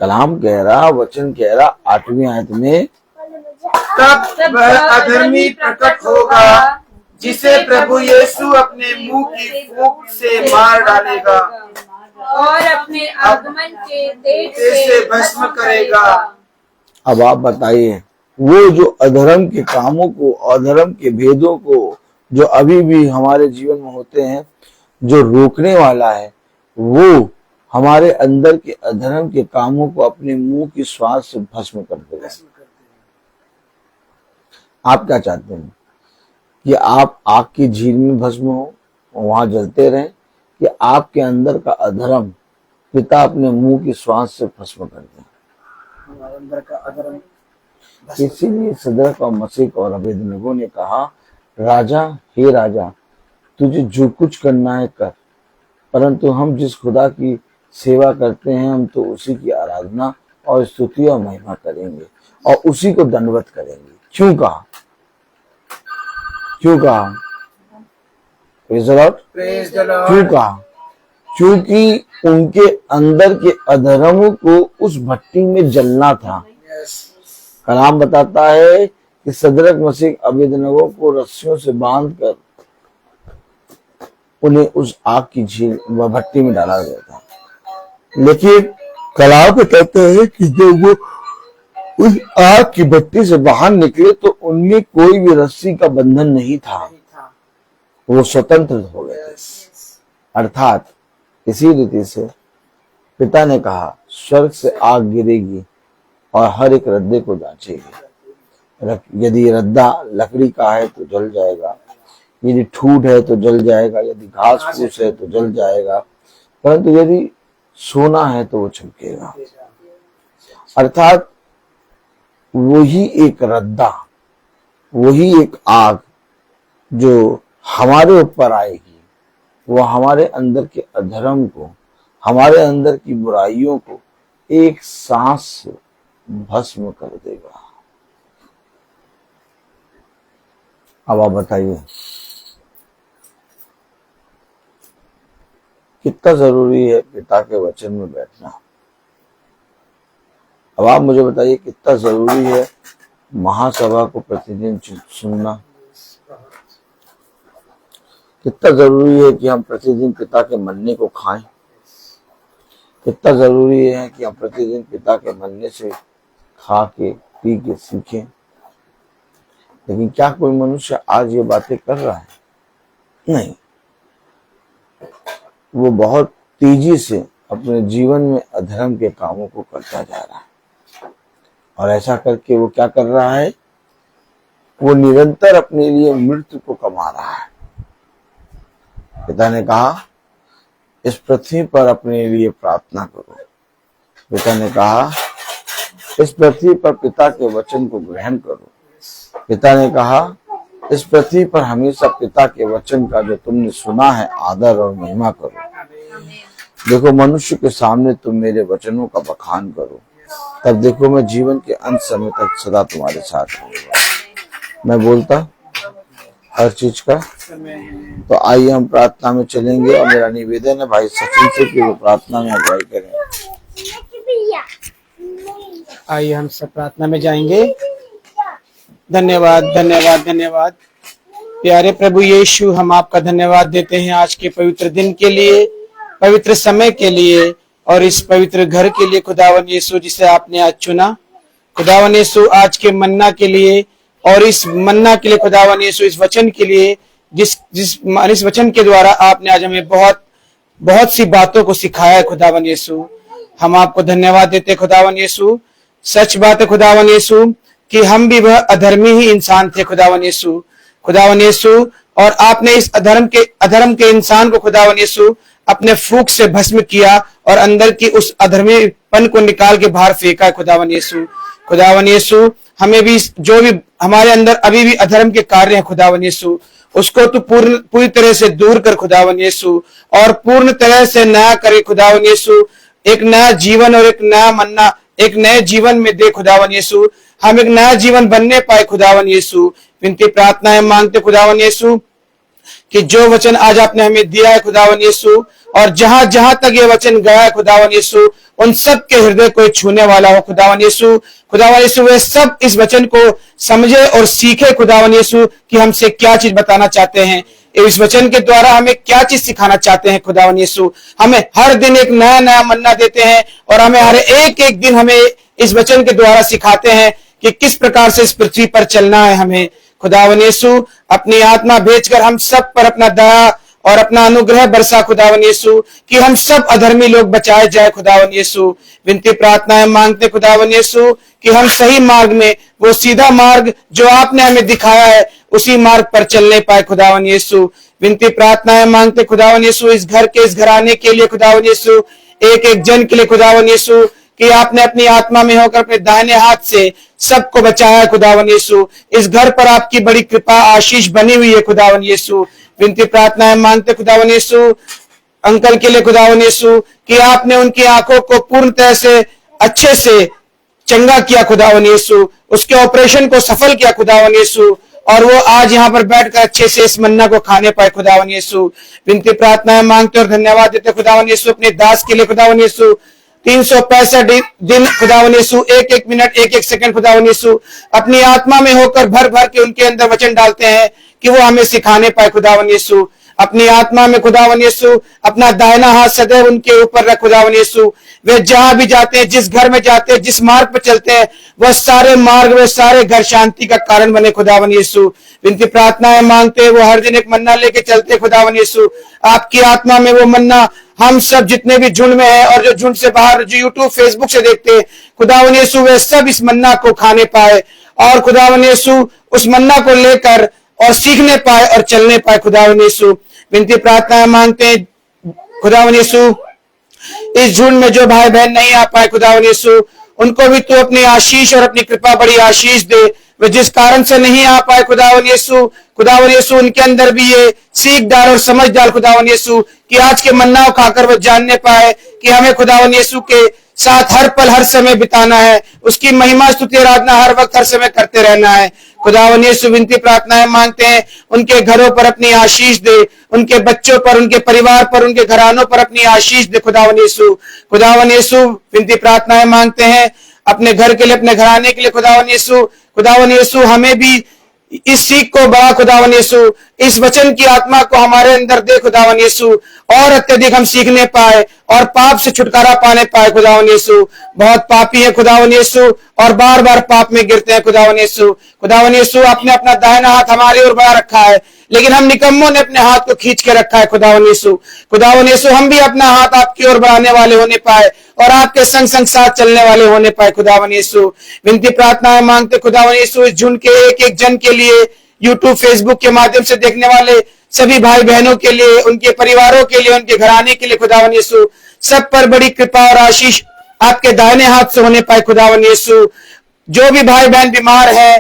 कलाम कह रहा, वचन कह रहा 8वीं आयत में, तब वह अधर्मी प्रकट होगा जिसे प्रभु यीशु अपने मुंह की फूंक से मार डालेगा और अपने आगमन के तेज से भस्म करेगा। अब आप बताइए, वो जो अधर्म के कामों को, अधर्म के भेदों को जो अभी भी हमारे जीवन में होते हैं, जो रोकने वाला है, वो हमारे अंदर के अधर्म के कामों को अपने मुंह की श्वास से भस्म कर देगा। आप क्या चाहते हैं कि आप आग की झील में भस्म हो, वहां जलते रहें, कि आपके अंदर का अधर्म पिता अपने मुंह की श्वास से भस्म कर दे? अंदर का अधर्म। इसीलिए सदरक और मसीह और अबेदनगो ने कहा, राजा, हे राजा, तुझे जो कुछ करना है कर, परंतु हम जिस खुदा की सेवा करते हैं हम तो उसी की आराधना और स्तुति और महिमा करेंगे और उसी को दंडवत करेंगे। क्यों कहा? क्यों कहा? Praise the Lord. क्यों कहा? क्योंकि उनके अंदर के अधर्मों को उस भट्टी में जलना था। कलाम बताता है कि सदरक मसीह अबेदनगो को रस्सियों से बांधकर उन्हें उस आग की झील व भट्टी में डाला गया था। लेकिन कलाम में कहते हैं कि जब वो उस आग की भट्टी से बाहर निकले तो उनमें कोई भी रस्सी का बंधन नहीं था, वो स्वतंत्र हो गए थे। अर्थात इसी रीति से पिता ने कहा, स्वर्ग से आग गिरेगी और हर एक रद्दे को जांचेगी। यदि रद्दा लकड़ी का है तो जल जाएगा, यदि ठूठ है तो जल जाएगा, यदि घास फूस है तो जल जाएगा, परंतु यदि सोना है तो वो चमकेगा। अर्थात वही एक रद्दा, वही एक आग जो हमारे ऊपर आएगी, वो हमारे अंदर के अधर्म को, हमारे अंदर की बुराइयों को एक सांस से भस्म कर देगा। अब आप बताइए, कितना जरूरी है पिता के वचन में बैठना। अब आप मुझे बताइए कितना जरूरी है महासभा को प्रतिदिन सुनना। कितना जरूरी है कि हम प्रतिदिन पिता के मन्ने को खाएं। कितना जरूरी है कि हम प्रतिदिन पिता के मन्ने से खा के पी के सीखें। लेकिन क्या कोई मनुष्य आज ये बातें कर रहा है? नहीं, वो बहुत तेजी से अपने जीवन में अधर्म के कामों को करता जा रहा है। और ऐसा करके वो क्या कर रहा है? वो निरंतर अपने लिए मृत्यु को कमा रहा है। पिता ने कहा इस पृथ्वी पर अपने लिए प्रार्थना करो। पिता ने कहा इस पृथ्वी पर पिता के वचन को ग्रहण करो। पिता ने कहा इस पृथ्वी पर हमेशा पिता के वचन का जो तुमने सुना है आदर और महिमा करो। देखो मनुष्य के सामने तुम मेरे वचनों का बखान करो, तब देखो मैं जीवन के अंत समय तक सदा तुम्हारे साथ रहूंगा। मैं बोलता हर चीज का। तो आइए हम प्रार्थना में चलेंगे और मेरा निवेदन है भाई सचिन से कि वो प्रार्थना में अगुवाई करें। आइए हम सब प्रार्थना में जाएंगे। धन्यवाद धन्यवाद धन्यवाद प्यारे प्रभु यीशु, हम आपका धन्यवाद देते हैं आज के पवित्र दिन के लिए, पवित्र समय के लिए और इस पवित्र घर के लिए खुदावन यीशु जिसे आपने आज चुना। खुदावन यीशु आज के मन्ना के लिए और इस मन्ना के लिए खुदावन यीशु इस वचन के लिए इस वचन के द्वारा आपने आज हमें बहुत सी बातों को सिखाया है। खुदावन यीशु हम आपको धन्यवाद देते खुदावन यीशु। सच बात है खुदावन यीशु कि हम भी वह अधर्मी ही इंसान थे खुदावन यीशु, और आपने इस अधर्म के इंसान को खुदावन यीशु अपने फूंक से भस्म किया और अंदर की उस अधर्मीपन को निकाल के बाहर फेंका है खुदावन यीशु। हमें भी जो भी हमारे अंदर अभी भी अधर्म के कार्य हैं खुदावन यीशु, उसको तू पूरी तरह से दूर कर खुदावन यीशु और पूर्ण तरह से नया करे खुदावन यीशु। एक नया जीवन और एक नया मन्ना एक नए जीवन में दे खुदावन यीशु। हम एक नया जीवन बनने पाए खुदावन यीशु। विनती प्रार्थना है मांगते खुदावन यीशु कि जो वचन आज आपने हमें दिया है खुदावन यीशु और जहां जहां तक ये वचन गया है खुदावन यीशु उन सब के हृदय को छूने वाला हो खुदावन यीशु। वे सब इस वचन को समझे और सीखे खुदावन यीशु कि हमसे क्या चीज बताना चाहते हैं, इस वचन के द्वारा हमें क्या चीज सिखाना चाहते हैं खुदावन यीशु। हमें हर दिन एक नया नया मन्ना देते हैं और हमें हर एक दिन हमें इस वचन के द्वारा सिखाते हैं कि किस प्रकार से इस पृथ्वी पर चलना है हमें। खुदावन यीशु अपनी आत्मा भेजकर हम सब पर अपना दया और अपना अनुग्रह बरसा खुदावन यीशु कि हम सब अधर्मी लोग बचाए जाए खुदावन यीशु। विनती प्रार्थनाएं मांगते खुदावन यीशु कि हम सही मार्ग में, वो सीधा मार्ग जो आपने हमें दिखाया है उसी मार्ग पर चलने पाए खुदावन यीशु। विनती प्रार्थनाएं मांगते खुदावन यीशु इस घर के इस घराने के लिए खुदावन यीशु, एक एक जन के लिए खुदावन यीशु कि आपने अपनी आत्मा में होकर अपने दाहिने हाथ से सबको बचाया खुदावन यीशु। इस घर पर आपकी बड़ी कृपा आशीष बनी हुई है खुदावन यीशु। विनती प्रार्थनाएं मांगते खुदावन यीशु अंकल के लिए खुदावन यीशु कि आपने उनकी आंखों को पूर्णतः से अच्छे से चंगा किया खुदावन यीशु, उसके ऑपरेशन को सफल किया खुदावन यीशु और वो आज यहाँ पर बैठकर अच्छे से इस मन्ना को खाने पाए खुदावन यीशु। विनती प्रार्थनाएं मांगते और धन्यवाद देते खुदावन यीशु अपने दास के लिए खुदावन यीशु 365 दिन खुदावन यीशु, एक एक मिनट एक एक सेकंड खुदावन यीशु अपनी आत्मा में होकर भर भर के उनके अंदर वचन डालते हैं कि वो हमें सिखाने पाए खुदावन यीशु। अपनी आत्मा में खुदावन यीशु अपना दाहिना हाथ सदैव उनके ऊपर रख खुदावन यीशु। वे जहां भी जाते हैं, जिस घर में जाते हैं, जिस मार्ग पर चलते हैं, वह सारे मार्ग वे सारे घर शांति का कारण बने खुदावन यीशु। विनती प्रार्थनाएं मांगते वो हर दिन एक मन्ना लेके चलते खुदावन यीशु। आपकी आत्मा में वो मन्ना हम सब जितने भी झुंड में है और जो झुंड से बाहर जो यूट्यूब फेसबुक से देखते हैं खुदावन यीशु, वे सब इस मन्ना को खाने पाए और खुदावन यीशु उस मन्ना को लेकर और सीखने पाए और चलने पाए खुदावन यीशु। विनती प्रार्थना मांगते हैं खुदावन यीशु इस झुंड में जो भाई बहन नहीं आ पाए खुदावन यीशु उनको भी तू अपनी आशीष और अपनी कृपा बड़ी आशीष दे। वे जिस कारण से नहीं आ पाए खुदावन यीशु उनके अंदर भी ये सीख डाल और समझ डाल खुदावन यीशु कि आज के मन्ना को खाकर वो जानने पाए कि हमें खुदावन यीशु के साथ हर पल हर समय बिताना है, उसकी महिमा स्तुति आराधना हर वक्त हर समय करते रहना है। खुदावन यीशु विनती प्रार्थनाएं मांगते हैं, उनके घरों पर अपनी आशीष दे, उनके बच्चों पर, उनके परिवार पर, उनके घरानों पर अपनी आशीष दे। खुदावन यीशु विनती प्रार्थनाएं मांगते हैं अपने घर के लिए, अपने घराने के लिए। खुदावन यीशु हमें भी इस सीख को बड़ा खुदावन यीशु, इस वचन की आत्मा को हमारे अंदर दे खुदावन यीशु, और अत्यधिक हम सीखने पाए और पाप से छुटकारा पाने पाए। खुदावन यीशु बहुत पापी है खुदावन यीशु, और बार बार पाप में गिरते हैं खुदावन यीशु। आपने अपना दाहिना हाथ हमारी ओर बढ़ा रखा है, लेकिन हम निकम्मों ने अपने हाथ को खींच के रखा है। खुदावन यीशु हम भी अपना हाथ आपकी ओर बढ़ाने वाले होने पाए और आपके संग संग साथ चलने वाले होने पाए। खुदावन यीशु विनती प्रार्थनाएं मांगते खुदावन यीशु, इस झुंड के एक एक जन के लिए, यूट्यूब फेसबुक के माध्यम से देखने वाले सभी भाई बहनों के लिए, उनके परिवारों के लिए, उनके घराने के लिए खुदावन यीशु, सब पर बड़ी कृपा और आशीष आपके दाहिने हाथ से होने पाए। खुदावन यीशु जो भी भाई बहन बीमार है,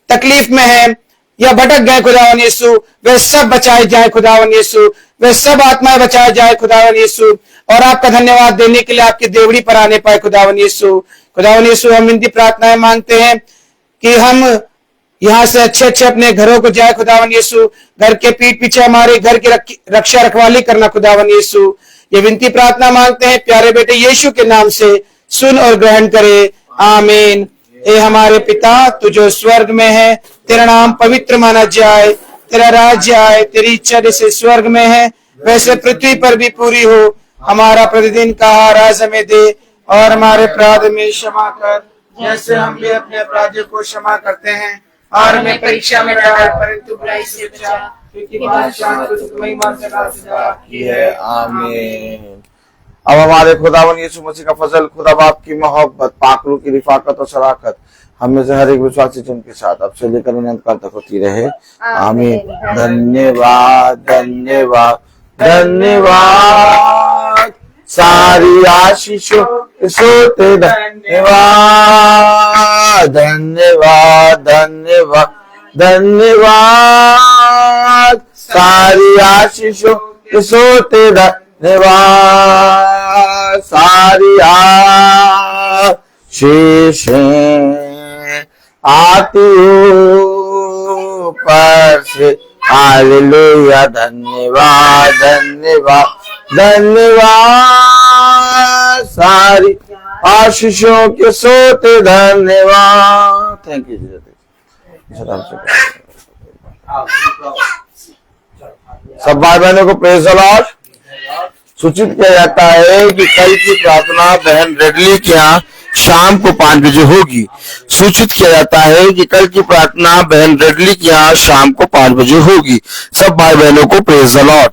तकलीफ में है या भटक गए खुदावन यीशु, वे सब बचाए जाए खुदावन यीशु, वे सब आत्माएं बचाए जाए खुदावन यीशु, और आपका धन्यवाद देने के लिए आपकी देवड़ी पर आने पाए खुदावन यीशु। हम विनती प्रार्थनाएं मांगते हैं कि हम यहाँ से अच्छे अच्छे अपने घरों को जाए खुदावन यीशु, घर के पीठ पीछे हमारे घर की रक्षा रखवाली करना खुदावन यीशु। ये विनती प्रार्थना मांगते हैं प्यारे बेटे यीशु के नाम से, सुन और ग्रहण करे, आमीन। ए हमारे पिता, तू जो स्वर्ग में है, तेरा नाम पवित्र माना जाए, तेरा राज्य आए, तेरी इच्छा जैसे स्वर्ग में है वैसे पृथ्वी पर भी पूरी हो। हमारा प्रतिदिन का आहार आज हमें दे, और हमारे अपराध में क्षमा कर जैसे हम भी अपने अपराधियों को क्षमा करते हैं, और हमें परीक्षा में डाल परंतु बुराई से बचा, क्योंकि बादशाह तुम्हारी मर्जी है। आमीन। अब हमारे खुदावन यीशु मसीह का फजल, खुदा बाप की मोहब्बत, पाकरू की रिफाकत और शराकत हम में से हर एक विश्वासी जन के साथ अब से लेकर अनंत काल तक होती रहे, आमीन। धन्यवाद धन्यवाद धन्यवाद, सारी आशीषों के सोते धन्यवाद धन्यवाद धन्यवाद धन्यवाद, सारी आशीषों के सोते धन्यवाद, सारी आशीषें आती ऊपर से, हालेलुया। धन्यवाद धन्यवाद धन्यवाद, सारी आशीषों के सोते धन्यवाद। थैंक यू जी। सब भाई बहनों को प्रेज़ द लॉर्ड। सूचित किया जाता है कि कल की प्रार्थना बहन रेडली के यहाँ शाम को 5 बजे होगी। सूचित किया जाता है कि कल की प्रार्थना बहन रेडली के यहाँ शाम को 5 बजे होगी। सब भाई बहनों को प्रेज़ द लॉर्ड।